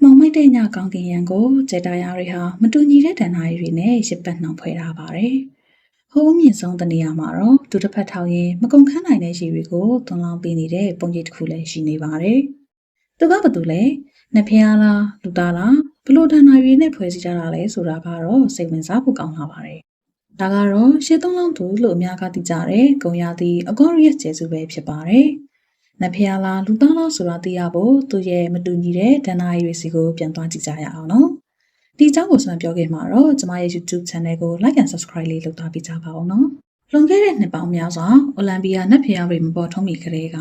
မောင်မိုက်တဲ့ညကောင်းကင်ရံကိုဂျက်တာယာတွေဟာမတူညီတဲ့တန်နာရီတွေနဲ့ရစ်ပတ်နှောင်ဖွဲ့ထားပါတယ်။ဟိုးမြင့်ဆုံးတနေရာမှာတော့ဒုတစ်ဖက်ထောင်ရင်မကုန်ခန်းနိုင်တဲ့ရေတွေကိုသွန်လောင်းပေးနေတဲ့ပုံရိပ်တစ်ခုလည်းရှိနေပါတယ်။သူကဘာလို့လဲ။နဖျားလားလူသားလားဘလို့တန်နာရီနဲ့ဖွဲ့စည်းကြတာလဲဆိုတာကတော့စိတ်ဝင်စားဖို့ကောင်းလာပါတယ်။ဒါကတော့ရှေ့သုံးလောင်းသူလို့အများကသိကြတဲ့ဂုံရသည့် Aquarius ကျဲစုပဲဖြစ်ပါတယ်။နဖျားလားလူသားလားဆိုတာသိရဖို့သူရဲ့မတူညီတဲ့တန်နာရီတွေစီကိုပြန်သွားကြည့်ကြရအောင်နော်။ဒီအကြောင်းကိုဆွမ်းပြောခဲ့မှာတော့ကျမရဲ့ YouTube Channel ကို Like and Subscribe လေးလုပ်ထားပေးကြပါဦးနော်။လွန်ခဲ့တဲ့နှစ်ပေါင်းများစွာအိုလံပီယာနဖျားတွေမပေါ်ထုံးမီကလေးက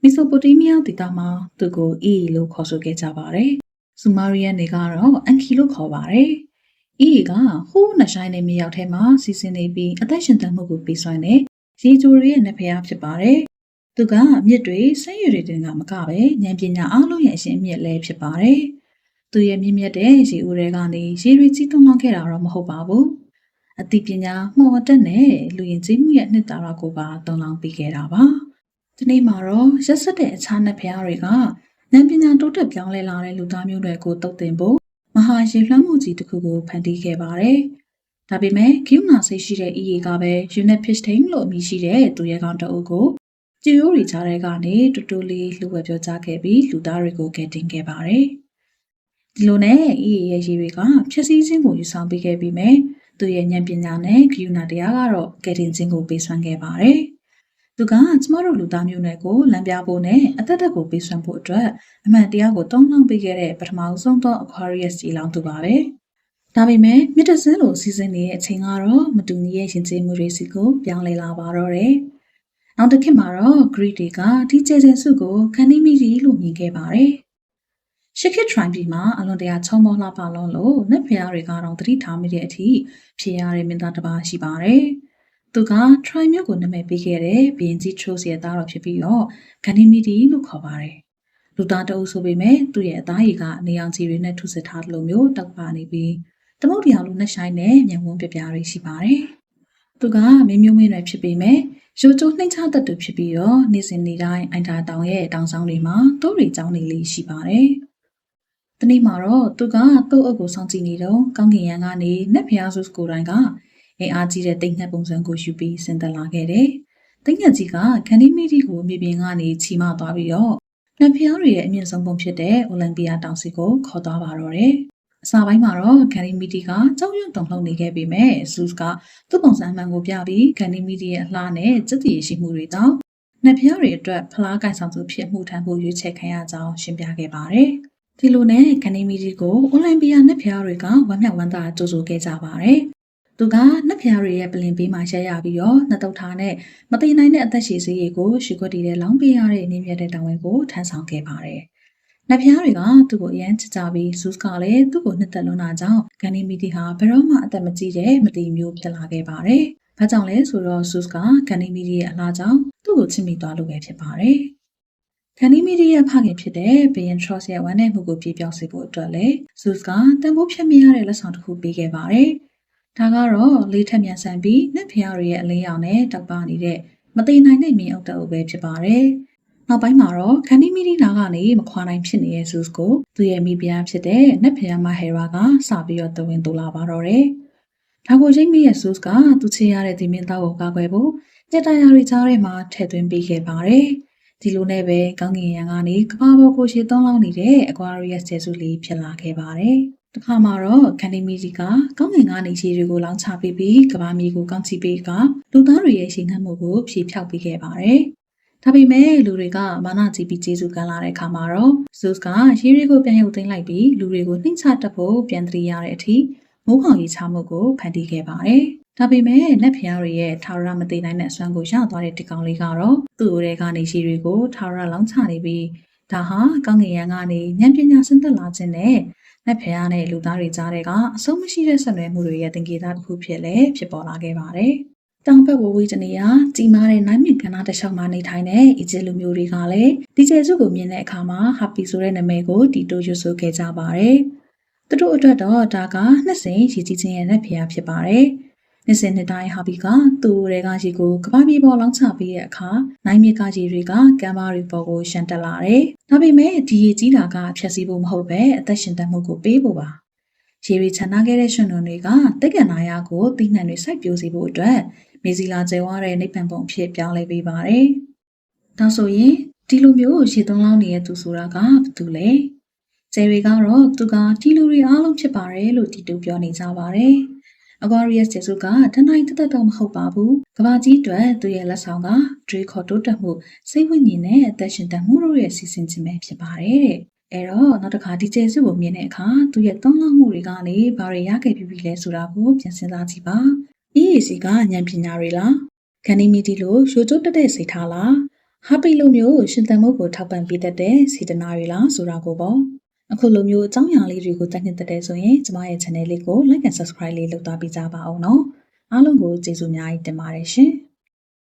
မီဆိုပိုတေးမီးယားဒေသမှာသူ့ကိုအီလို့ခေါ်ဆိုခဲ့ကြပါတယ်။ဆူမာရီယန်တွေကတော့အန်ခီလို့ခေါ်ပါတယ်။အီကဟိုးနှဆိုင်တဲ့မြေရောက်ထဲမှာစီစဉ်နေပြီးအသက်ရှင်သန်မှုကိုပေးစွမ်းတဲ့ရေဂျိုတွေရဲ့နဖျားဖြစ်ပါတယ်။သူကမြစ်တွေဆင်းရဲတွေတင်ကမကပဲဉာဏ်ပညာအားလုံးရဲ့အရှင်မြစ်လည်းဖြစ်ပါတယ်။သူရဲ့မြင့်မြတ်တဲ့ရေဦးတွေကနေရေတွေကြီးသွန်းလောင်းခဲ့တာတော့မဟုတ်ပါဘူး။အသိပညာမှော်တက်နဲ့လူရင်ကြီးမှုရဲ့နှစ်သာရကိုပါသွန်းလောင်းပေးခဲ့တာပါ။ဒီနေ့မှာတော့ရက်စက်တဲ့အခြားနဖျားတွေကဉာဏ်ပညာတိုးတက်ပြောင်းလဲလာတဲ့လူသားမျိုးတွေကိုတုတ်တင်ဖို့မဟာရေလွှမ်းမှုကြီးတစ်ခုကိုဖန်တီးခဲ့ပါတယ်။ဒါပေမဲ့ဂိူနာစိတ်ရှိတဲ့ EA ကပဲ Unit Pisting လို့အမည်ရှိတဲ့သူရဲကောင်းတအုပ်ကိုကျူရိုးရီကြားထဲကနေတူတူလေးလှုပ်ဝဲပြောကြားခဲ့ပြီးလူသားတွေကိုကယ်တင်ခဲ့ပါတယ်။ဒီလိုနဲ့ EA ရဲ့ရေတွေကဖြည့်ဆည်းခြင်းကိုယူဆောင်ပေးခဲ့ပြီးမြဲသူရဲ့ဉာဏ်ပညာနဲ့ဂိူနာတရားကတော့ကယ်တင်ခြင်းကိုပေးစွမ်းခဲ့ပါတယ်။သူကကျမတို့လူသားမျိုးနွယ်ကိုလမ်းပြဖို့နဲ့အသက်သက်ကိုပေးစွမ်းဖို့အတွက်အမှန်တရားကိုတုံ့လောင်းပေးခဲ့တဲ့ပထမဆုံးသော Aquarius ကြီးလောင်းသူပါပဲ။ဒါပေမဲ့မြစ်တစင်းလိုစီစဉ်နေတဲ့အချိန်ကတော့မတူညီရဲ့ယဉ်ကျေးမှုတွေစီကိုပြောင်းလဲလာပါတော့တယ်။နောက်တစ်ခေတ်မှာတော့ Greek တွေကဒီကျေစင်စုကိုခန္ဒီမီဒီလို့မြင်ခဲ့ပါတယ်။ရှစ်ခေတ် Trine ပြည်မှာအလွန်တရာချုံမောလှပလွန်းလို့နတ်ဖျားတွေကတော့သတိထားမိတဲ့အထိဖြစ်ရတဲ့မင်းသားတစ်ပါးရှိပါတယ်။သူက Trine မြို့ကိုနာမည်ပေးခဲ့တဲ့ဘီရင်ကြီး Tros ရဲ့သားတော်ဖြစ်ပြီးတော့ခန္ဒီမီဒီလို့ခေါ်ပါတယ်။လူသားတအုပ်ဆိုပေမဲ့သူ့ရဲ့အသားရည်ကနေအောင်ကြီးတွေနဲ့ထုစစ်ထားတယ်လို့မျိုးတောက်ပါနေပြီးသမုတ်တရားလိုနှက်ဆိုင်နဲ့ညံဝန်းပြပြတွေရှိပါတယ်။သူကမင်းမျိုးမင်းတွေဖြစ်ပေမဲ့ရိုးကျိုးနှိမ့်ချတတ်သူဖြစ်ပြီးတော့နေ့စဉ်နေ့တိုင်းအိုင်တာတောင်ရဲ့တောင်ဆောင်တွေမှာတိုးရီကျောင်းနေလေးရှိပါတယ်။ဒီနေ့မှာတော့သူကတုတ်အုပ်ကိုစောင့်ကြည့်နေတော့ကောင်းကင်ရံကနေနက်ဖျားဆုကိုတိုင်းကအင်အားကြီးတဲ့တိတ်ငှက်ပုံစံကိုယူပြီးဆင်သက်လာခဲ့တယ်။တိတ်ငှက်ကြီးကခန္ဒီမီဒီကိုမြေပြင်ကနေချီမသွားပြီးတော့နက်ဖျားတွေရဲ့အမြင့်ဆုံးပုံဖြစ်တဲ့အိုလံပီယာတောင်စီကိုခေါ်သွားပါတော့တယ်။အစပိုင်းမှာတော့ခန္ဒီမီဒီကကြောက်ရွံ့တုန်လှုပ်နေခဲ့ပေမဲ့ဆူးကသူ့ပုံစံမှန်ကိုပြပြီးခန္ဒီမီဒီရဲ့အလှနဲ့စက်တည်ရှိမှုတွေကြောင့်နက်ဖျားတွေအတွက်ဖလားကိုင်ဆောင်သူဖြစ်မှုထမ်းဖို့ရွေးချယ်ခံရကြောင်းရှင်းပြခဲ့ပါတယ်။ဒီလိုနဲ့ခန္ဒီမီဒီကိုအိုလံပီယာနက်ဖျားတွေကဝမ်းမြောက်ဝမ်းသာကြိုဆိုခဲ့ကြပါတယ်။သူကနက်ဖျားတွေရဲ့ပလင်ပေးမှာရက်ရပြီးတော့နှစ်တုပ်ထားနဲ့မသိနိုင်တဲ့အသက်ရှည်စေးရည်ကိုရှုခွက်တည်တဲ့လောင်းပေးရတဲ့အနေမြတ်တဲ့တောင်ဝင်ကိုထမ်းဆောင်ခဲ့ပါတယ်။နက်ဖျားတွေကသူ့ကိုအရန်ချစ်ကြပြီးဆူးကလည်းသူ့ကိုနှစ်သက်လွန်းတာကြောင့်ခန္ဒီမီဒီဟာဘယ်တော့မှအသက်မကြီးတဲ့မတိမျိုးဖြစ်လာခဲ့ပါတယ်။ဘာကြောင့်လဲဆိုတော့ဆူးကခန္ဒီမီဒီရဲ့အလားကြောင့်သူ့ကိုချစ်မိသွားလို့ပဲဖြစ်ပါတယ်။ခန္ဒီမီဒီရဲ့ဖခင်ဖြစ်တဲ့ဘီယန်ထရော့စ်ရဲ့ဝမ်းနည်းမှုကိုပြေပြောင်းစေဖို့အတွက်လည်းဆူးကတန်ဖိုးဖြတ်မရတဲ့လက်ဆောင်တစ်ခုပေးခဲ့ပါတယ်။ဒါကတော့လေးထက်မြန်ဆန်ပြီးနက်ဖျားတွေရဲ့အလင်းရောင်နဲ့တောက်ပနေတဲ့မသိနိုင်တဲ့မြင်အုပ်တအုပ်ပဲဖြစ်ပါတယ်။နောက်ပိုင်းမှာတော့ခန္ဒီမီဒီနာကနေမခွာနိုင်ဖြစ်နေတဲ့ဆူးကိုသူ့ရဲ့မိဖုရားဖြစ်တဲ့နက်ဖျားမဟေရာကစပြီးတော့တဝင်းတူလာပါတော့တယ်။ဒါကိုရိတ်မိရဲ့ဆူးကသူချေရတဲ့ဒီမင်းသားကိုကာကွယ်ဖို့ကြက်တရားရီကြားထဲမှာထည့်သွင်းပေးခဲ့ပါတယ်။ဒီလိုနဲ့ပဲကောင်းကင်ရံကနေကမ္ဘာပေါ်ကိုရှေ့သွန်းလောင်းနေတဲ့ Aquarius ကျဲစုလေးဖြစ်လာခဲ့ပါတယ်။တစ်ခါမှာတော့ခန္ဒီမီဒီကကောင်းကင်ကနေရေတွေကိုလောင်းချပေးပြီးကမ္ဘာမြေကိုကောင်းချပေးကလူသားတွေရဲ့ရှင်နှံ့မှုကိုဖြေဖြောက်ပေးခဲ့ပါတယ်။ဒါပေမဲ့လူတွေကမာနကြီးပြီးကျေးဇူးကမ်းလာတဲ့အခါမှာတော့ဇုစ်ကရေတွေကိုပြန်ရုပ်သိမ်းလိုက်ပြီးလူတွေကိုနှိမ့်ချတတ်ဖို့ပြန်တည်ရတဲ့အထိမိုးခေါင်ရေးချမှုကိုဖန်တီးခဲ့ပါတယ်။ဒါပေမဲ့နက်ဖျားတွေရဲ့ထာဝရမသိနိုင်တဲ့အစွမ်းကိုရသွားတဲ့ဒီကောင်လေးကတော့သူ့တွေကနေရေတွေကိုထာဝရလောင်းချနေပြီးဒါဟာကောင်းကင်ရံကနေဉာဏ်ပညာဆင်းသက်လာခြင်းနဲ့နက်ဖျားနဲ့လူသားတွေကြားထဲကအဆုံးမရှိတဲ့ဆက်နွယ်မှုတွေရဲ့သင်္ကေတတစ်ခုဖြစ်ပေါ်လာခဲ့ပါတယ်။တောင်ဘက်ဝဝီတနေရာကြီးမားတဲ့နိုင်မြင့်ကဏ္ဍတစ်လျှောက်မှာနေထိုင်တဲ့အီဂျစ်လူမျိုးတွေကလည်းဒီကျေစုကိုမြင်တဲ့အခါမှာဟာပီဆိုတဲ့နာမည်ကိုတီတိုရွတ်ဆိုခဲ့ကြပါတယ်။သူတို့အတွက်တော့ဒါကနှစ်စဉ်ရည်ကြီးခြင်းရဲ့နက်ဖျားဖြစ်ပါတယ်။ နှစ်စဉ်နှစ်တိုင်းဟာဘီကသူ့တွေကရေကိုကဘာမြေပေါ်လောင်းချပေးတဲ့အခါနိုင်မြေကရေတွေကကမ်းပါးတွေပေါ်ကိုရှန်တက်လာတယ်။ဒါပေမဲ့ဒီရေကြီးတာကဖြတ်စည်းဖို့မဟုတ်ပဲအသက်ရှင်တတ်မှုကိုပေးဖို့ပါ။ရေတွေချန်နာခဲ့တဲ့ရွှံနွံတွေကတက်ကနာရကိုတိနှံတွေစိုက်ပျိုးစေဖို့အတွက်မေစီလာကျဲဝါတဲ့နိဗ္ဗာန်ပုံအဖြစ်ပြောင်းလဲပေးပါတယ်။ဒါဆိုရင်ဒီလိုမျိုးရေသွန်းလောင်းနေတဲ့သူဆိုတာကဘာတူလဲ။ကျဲတွေကတော့သူကဒီလူတွေအားလုံးဖြစ်ပါတယ်လို့တီတူပြောနေကြပါတယ်။ Aquarius ကျေစုကတနိုင်တက်တော့မဟုတ်ပါဘူး။ကဘာကြီးအတွက်သူရဲ့လက်ဆောင်ကတွေးခေါ်တိုးတက်မှုစိတ်ဝိညာဉ်နဲ့အသက်ရှင်တတ်မှုတို့ရဲ့စီစဉ်ခြင်းပဲဖြစ်ပါတယ်တဲ့။အဲ့တော့နောက်တစ်ခါဒီကျေစုကိုမြင်တဲ့အခါသူရဲ့သုံးလောက်မှုတွေကနေဘာတွေရခဲ့ပြီးလဲဆိုတာကိုပြန်စဉ်းစားကြည့်ပါ။ EAC ကဉာဏ်ပညာတွေလား။ခန္ဒီမီတီလိုရိုးကျိုးတက်တဲ့စိတ်ထားလား။ဟာပီလိုမျိုးရှင်သန်မှုကိုထောက်ပံ့ပေးတတ်တဲ့စေတနာတွေလားဆိုတာကိုပေါ့။အခုလိုမျိုးအကြောင်းအရာလေးတွေကိုတက်နှစ်တဲ့ဆိုရင်ကျမရဲ့ channel လေးကို like and subscribe လေးလုပ်သွားပေးကြပါအောင်နော်အားလုံးကိုကျေးဇူးအများကြီးတင်ပါတယ်ရှင်